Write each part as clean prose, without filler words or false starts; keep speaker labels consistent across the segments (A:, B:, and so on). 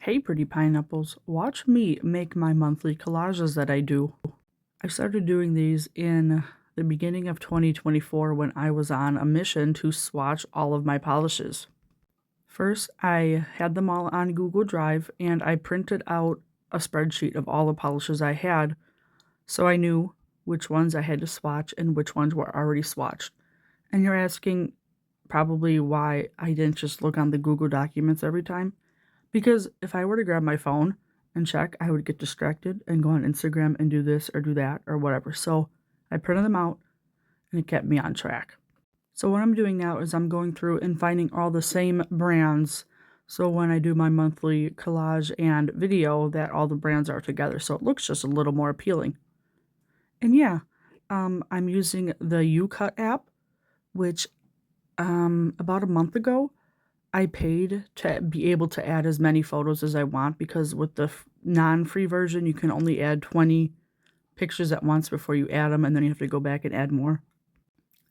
A: Hey, pretty pineapples, watch me make my monthly collages that I do. I started doing these in the beginning of 2024 when I was on a mission to swatch all of my polishes. First, I had them all on Google Drive and I printed out a spreadsheet of all the polishes I had so I knew which ones I had to swatch and which ones were already swatched. And you're asking probably why I didn't just look on the Google documents every time. Because if I were to grab my phone and check, I would get distracted and go on Instagram and do this or do that or whatever. So I printed them out and it kept me on track. So what I'm doing now is I'm going through and finding all the same brands. So when I do my monthly collage and video, that all the brands are together. So it looks just a little more appealing. And yeah, I'm using the UCut app, which about a month ago, I paid to be able to add as many photos as I want because with the non-free version, you can only add 20 pictures at once before you add them, and then you have to go back and add more.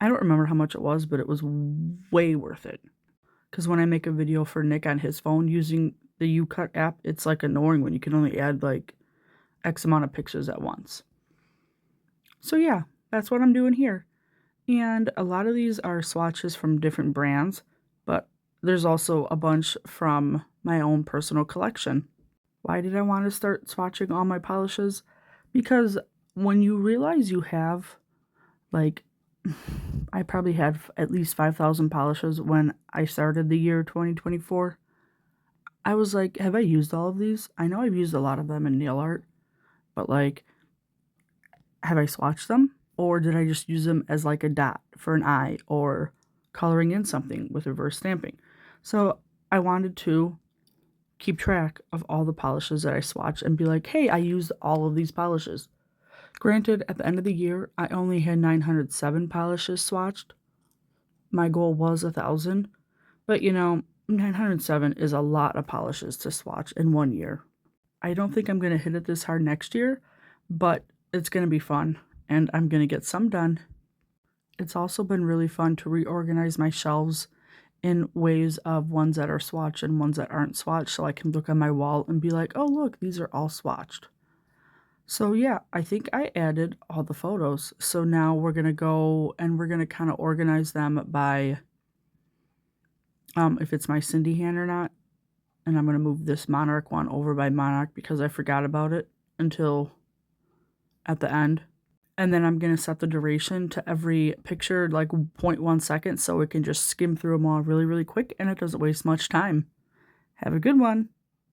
A: I don't remember how much it was, but it was way worth it. Because when I make a video for Nick on his phone using the UCut app, it's like annoying when you can only add like X amount of pictures at once. So yeah, that's what I'm doing here. And a lot of these are swatches from different brands, but there's also a bunch from my own personal collection. Why did I want to start swatching all my polishes? Because when you realize you have, like, I probably had at least 5,000 polishes when I started the year 2024. I was like, have I used all of these? I know I've used a lot of them in nail art, but like, have I swatched them? Or did I just use them as like a dot for an eye or coloring in something with reverse stamping? So I wanted to keep track of all the polishes that I swatched and be like, hey, I used all of these polishes. Granted, at the end of the year, I only had 907 polishes swatched. My goal was 1,000, but 907 is a lot of polishes to swatch in 1 year. I don't think I'm going to hit it this hard next year, but it's going to be fun, and I'm going to get some done. It's also been really fun to reorganize my shelves in ways of ones that are swatched and ones that aren't swatched, so I can look on my wall and be like, oh, look, these are all swatched. So yeah, I think I added all the photos. So now we're going to go and we're going to kind of organize them by if it's my Cindy hand or not. And I'm going to move this Monarch one over by Monarch because I forgot about it until at the end. And then I'm going to set the duration to every picture like 0.1 seconds so it can just skim through them all really, really quick and it doesn't waste much time. Have a good one.